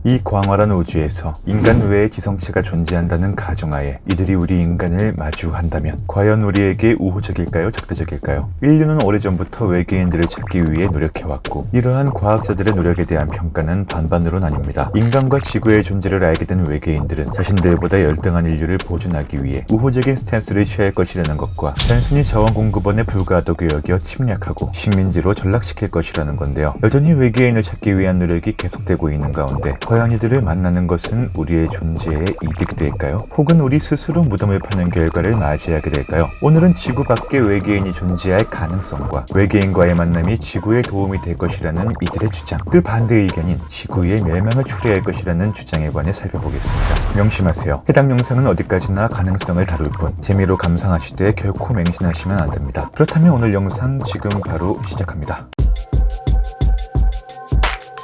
이 광활한 우주에서 인간 외의 기성체가 존재한다는 가정하에 이들이 우리 인간을 마주한다면 과연 우리에게 우호적일까요? 적대적일까요? 인류는 오래전부터 외계인들을 찾기 위해 노력해왔고 이러한 과학자들의 노력에 대한 평가는 반반으로 나뉩니다. 인간과 지구의 존재를 알게 된 외계인들은 자신들보다 열등한 인류를 보존하기 위해 우호적인 스탠스를 취할 것이라는 것과 단순히 자원 공급원에 불과하다고 여겨 침략하고 식민지로 전락시킬 것이라는 건데요. 여전히 외계인을 찾기 위한 노력이 계속되고 있는 가운데 과연 이들을 만나는 것은 우리의 존재에 이득이 될까요? 혹은 우리 스스로 무덤을 파는 결과를 맞이하게 될까요? 오늘은 지구 밖에 외계인이 존재할 가능성과 외계인과의 만남이 지구에 도움이 될 것이라는 이들의 주장, 그 반대 의견인 지구의 멸망을 초래할 것이라는 주장에 관해 살펴보겠습니다. 명심하세요. 해당 영상은 어디까지나 가능성을 다룰 뿐 재미로 감상하시되 결코 맹신하시면 안 됩니다. 그렇다면 오늘 영상 지금 바로 시작합니다.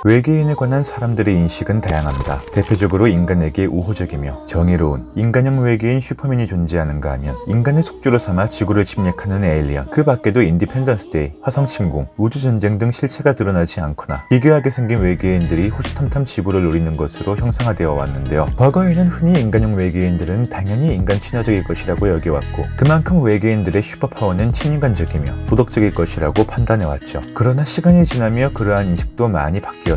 외계인에 관한 사람들의 인식은 다양합니다. 대표적으로 인간에게 우호적이며 정의로운 인간형 외계인 슈퍼맨이 존재하는가 하면 인간의 속주로 삼아 지구를 침략하는 에일리언, 그 밖에도 인디펜던스 데이, 화성 침공, 우주전쟁 등 실체가 드러나지 않거나 기괴하게 생긴 외계인들이 호시탐탐 지구를 노리는 것으로 형상화되어 왔는데요. 과거에는 흔히 인간형 외계인들은 당연히 인간 친화적일 것이라고 여겨왔고 그만큼 외계인들의 슈퍼파워는 친인간적이며 도덕적일 것이라고 판단해왔죠. 그러나 시간이 지나며 그러한 인식도 많이 바뀌었습니다.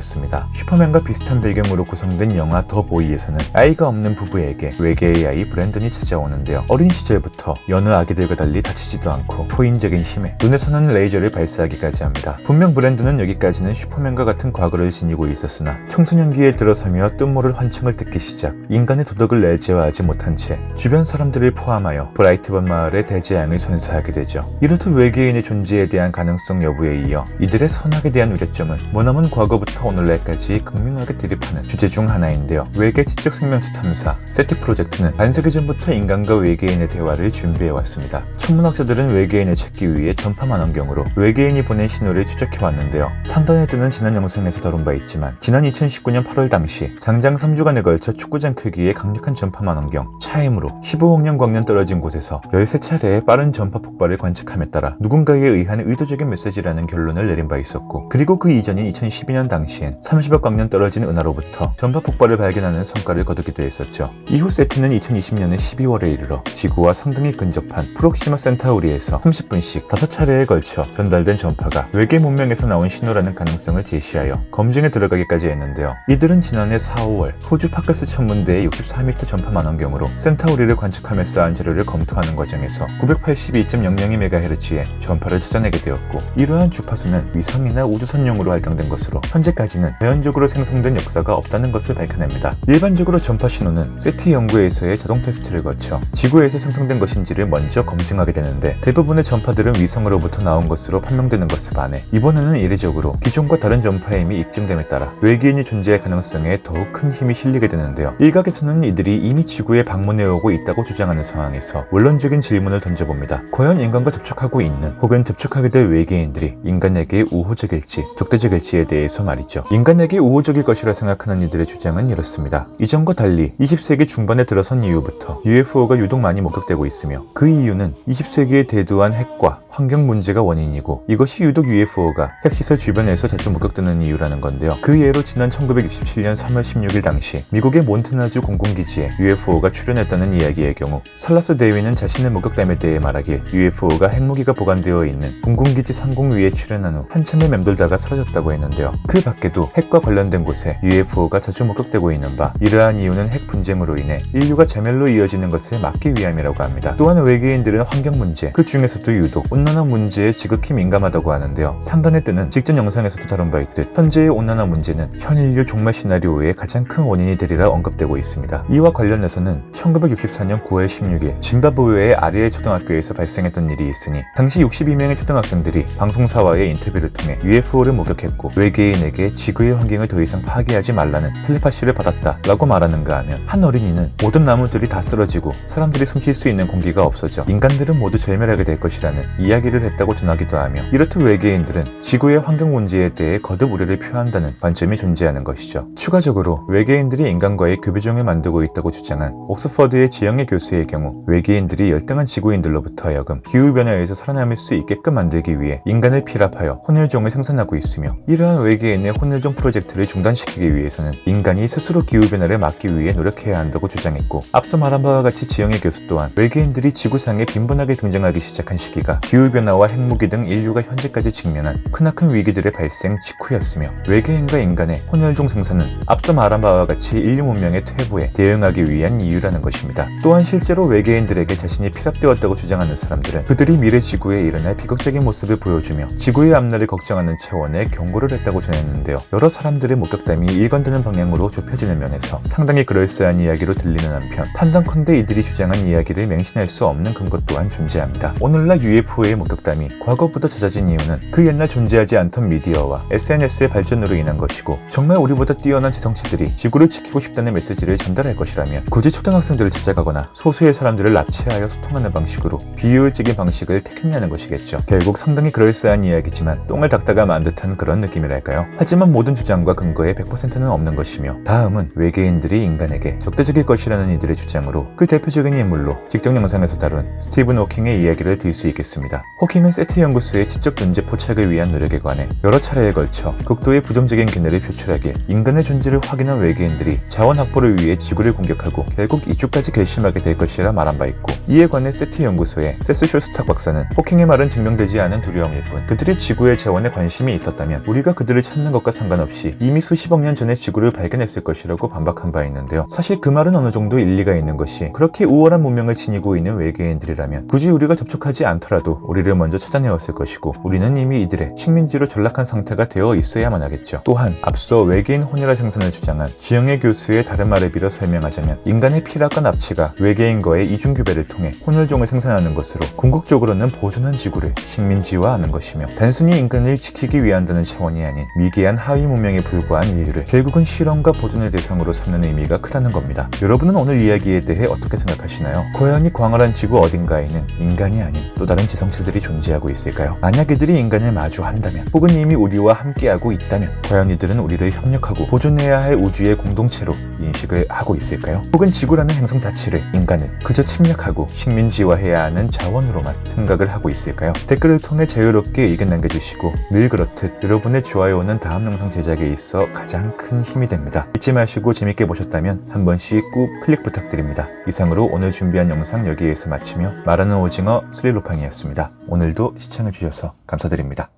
슈퍼맨과 비슷한 배경으로 구성된 영화 더 보이에서는 아이가 없는 부부에게 외계의 아이 브랜든이 찾아오는데요. 어린 시절부터 여느 아기들과 달리 다치지도 않고 초인적인 힘에 눈에서는 레이저를 발사하기까지 합니다. 분명 브랜든은 여기까지는 슈퍼맨과 같은 과거를 지니고 있었으나 청소년기에 들어서며 뜻모를 환청을 듣기 시작, 인간의 도덕을 내재화하지 못한 채 주변 사람들을 포함하여 브라이트번 마을의 대재앙을 선사하게 되죠. 이렇듯 외계인의 존재에 대한 가능성 여부에 이어 이들의 선악에 대한 우려점은 머나먼 과거부터 오늘날까지 극명하게 대립하는 주제 중 하나인데요. 외계 지적 생명체 탐사 세티 프로젝트는 반세기 전부터 인간과 외계인의 대화를 준비해왔습니다. 천문학자들은 외계인을 찾기 위해 전파 망원경으로 외계인이 보낸 신호를 추적해왔는데요. 상단에 뜨는 지난 영상에서 다룬 바 있지만 지난 2019년 8월 당시 장장 3주간에 걸쳐 축구장 크기의 강력한 전파 망원경 차임으로 15억 년 광년 떨어진 곳에서 13차례의 빠른 전파 폭발을 관측함에 따라 누군가에 의한 의도적인 메시지라는 결론을 내린 바 있었고, 그리고 그 이전인 2012년 당시 30억 광년 떨어진 은하로부터 전파 폭발을 발견하는 성과를 거두기도 했었죠. 이후 세티는 2020년의 12월에 이르러 지구와 상당히 근접한 프록시마 센타우리에서 30분씩 5차례에 걸쳐 전달된 전파가 외계 문명에서 나온 신호라는 가능성을 제시하여 검증에 들어가기까지 했는데요. 이들은 지난해 4, 5월 호주 파커스 천문대의 64m 전파 망원경으로 센타우리를 관측하며 쌓은 자료를 검토하는 과정에서 982.002MHz의 전파를 찾아내게 되었고, 이러한 주파수는 위성이나 우주선용으로 발견된 것으로 현재까지는 자연적으로 생성된 역사가 없다는 것을 밝혀냅니다. 일반적으로 전파 신호는 세티 연구에서의 자동 테스트를 거쳐 지구에서 생성된 것인지를 먼저 검증하게 되는데, 대부분의 전파들은 위성으로부터 나온 것으로 판명되는 것에 반해 이번에는 이례적으로 기존과 다른 전파임이 입증됨에 따라 외계인이 존재할 가능성에 더욱 큰 힘이 실리게 되는데요. 일각에서는 이들이 이미 지구에 방문해오고 있다고 주장하는 상황에서 원론적인 질문을 던져봅니다. 과연 인간과 접촉하고 있는 혹은 접촉하게 될 외계인들이 인간에게 우호적일지 적대적일지에 대해서 말이죠. 인간에게 우호적일 것이라 생각하는 이들의 주장은 이렇습니다. 이전과 달리 20세기 중반에 들어선 이후부터 UFO가 유독 많이 목격되고 있으며, 그 이유는 20세기의 대두한 핵과 환경 문제가 원인이고, 이것이 유독 UFO가 핵시설 주변에서 자주 목격되는 이유라는 건데요. 그 예로 지난 1967년 3월 16일 당시 미국의 몬트나주 공군기지에 UFO가 출현했다는 이야기의 경우, 살라스 대위는 자신의 목격담에 대해 말하길 UFO가 핵무기가 보관되어 있는 공군기지 상공 위에 출현한 후 한참을 맴돌다가 사라졌다고 했는데요. 그 밖에도 핵과 관련된 곳에 UFO가 자주 목격되고 있는 바, 이러한 이유는 핵 분쟁으로 인해 인류가 자멸로 이어지는 것을 막기 위함이라고 합니다. 또한 외계인들은 환경 문제, 그 중에서도 유독 온난화 문제에 지극히 민감하다고 하는데요. 상단에 뜨는 직전 영상에서도 다룬 바 있듯 현재의 온난화 문제는 현 인류 종말 시나리오의 가장 큰 원인이 되리라 언급되고 있습니다. 이와 관련해서는 1964년 9월 16일 짐바브웨의 아리엘 초등학교에서 발생했던 일이 있으니, 당시 62명의 초등학생들이 방송사와의 인터뷰를 통해 UFO를 목격했고 외계인에게 지구의 환경을 더 이상 파괴하지 말라는 텔레파시를 받았다라고 말하는가 하면, 한 어린이는 모든 나무들이 다 쓰러지고 사람들이 숨쉴 수 있는 공기가 없어져 인간들은 모두 절멸하게 될 것이라는 이야기를 했다고 전하기도 하며, 이렇듯 외계인들은 지구의 환경 문제에 대해 거듭 우려를 표한다는 관점이 존재하는 것이죠. 추가적으로 외계인들이 인간과의 교배종을 만들고 있다고 주장한 옥스퍼드의 지영애 교수의 경우, 외계인들이 열등한 지구인들로부터 하여금 기후변화에서 살아남을 수 있게끔 만들기 위해 인간을 피랍하여 혼혈종을 생산하고 있으며, 이러한 외계인의 혼혈종 프로젝트를 중단시키기 위해서는 인간이 스스로 기후변화를 막기 위해 노력해야 한다고 주장했고, 앞서 말한 바와 같이 지영애 교수 또한 외계인들이 지구상에 빈번하게 등장하기 시작한 시기가 기후변화와 핵무기 등 인류가 현재까지 직면한 크나큰 위기들의 발생 직후였으며, 외계인과 인간의 혼혈종 생산은 앞서 말한 바와 같이 인류 문명의 퇴보에 대응하기 위한 이유라는 것입니다. 또한 실제로 외계인들에게 자신이 피랍되었다고 주장하는 사람들은 그들이 미래 지구에 일어날 비극적인 모습을 보여주며 지구의 앞날을 걱정하는 차원의 경고를 했다고 전했는데요. 여러 사람들의 목격담이 일관되는 방향으로 좁혀지는 면에서 상당히 그럴싸한 이야기로 들리는 한편, 판단컨대 이들이 주장한 이야기를 맹신할 수 없는 근거 또한 존재합니다. 오늘날 UFO의 목격담이 과거보다 잦아진 이유는 그 옛날 존재하지 않던 미디어와 SNS의 발전으로 인한 것이고, 정말 우리보다 뛰어난 지성체들이 지구를 지키고 싶다는 메시지를 전달할 것이라면 굳이 초등학생들을 찾아가거나 소수의 사람들을 납치하여 소통하는 방식으로 비효율적인 방식을 택했냐는 것이겠죠. 결국 상당히 그럴싸한 이야기지만 똥을 닦다가 만 듯한 그런 느낌이랄까요. 하지만 모든 주장과 근거에 100%는 없는 것이며, 다음은 외계인들이 인간에게 적대적일 것이라는 이들의 주장으로 그 대표적인 인물로 직전 영상에서 다룬 스티븐 호킹의 이야기를 들 수 있겠습니다. 호킹은 세트 연구소의 지적 존재 포착을 위한 노력에 관해 여러 차례에 걸쳐 극도의 부정적인 견해를 표출하기에 인간의 존재를 확인한 외계인들이 자원 확보를 위해 지구를 공격하고 결국 이주까지 결심하게 될 것이라 말한 바 있고, 이에 관해 세트 연구소의 세스 쇼스탁 박사는 호킹의 말은 증명되지 않은 두려움일 뿐, 그들이 지구의 자원에 관심이 있었다면 우리가 그들을 찾는 것과 상관없이 이미 수십억 년 전에 지구를 발견했을 것이라고 반박한 바 있는데요. 사실 그 말은 어느 정도 일리가 있는 것이, 그렇게 우월한 문명을 지니고 있는 외계인들이라면 굳이 우리가 접촉하지 않더라도 우리를 먼저 찾아내었을 것이고, 우리는 이미 이들의 식민지로 전락한 상태가 되어 있어야만 하겠죠. 또한 앞서 외계인 혼혈화 생산을 주장한 지영애 교수의 다른 말을 빌어 설명하자면, 인간의 피락과 납치가 외계인과의 이중교배를 통해 혼혈종을 생산하는 것으로 궁극적으로는 보존한 지구를 식민지화하는 것이며, 단순히 인간을 지키기 위한다는 차원이 아닌 미개한 하위 문명에 불과한 인류를 결국은 실험과 보존의 대상으로 삼는 의미가 크다는 겁니다. 여러분은 오늘 이야기에 대해 어떻게 생각하시나요? 과연 이 광활한 지구 어딘가에는 인간이 아닌 또 다른 지성체들이 존재하고 있을까요? 만약 이들이 인간을 마주한다면, 혹은 이미 우리와 함께하고 있다면, 과연 이들은 우리를 협력하고 보존해야 할 우주의 공동체로 인식을 하고 있을까요? 혹은 지구라는 행성 자체를, 인간을 그저 침략하고 식민지화해야 하는 자원으로만 생각을 하고 있을까요? 댓글을 통해 자유롭게 의견 남겨주시고, 늘 그렇듯 여러분의 좋아요는 다음 영상 제작에 있어 가장 큰 힘이 됩니다. 잊지 마시고 재밌게 보셨다면 한 번씩 꾹 클릭 부탁드립니다. 이상으로 오늘 준비한 영상 여기에서 마치며, 말하는 오징어 스릴로팡이었습니다. 오늘도 시청해주셔서 감사드립니다.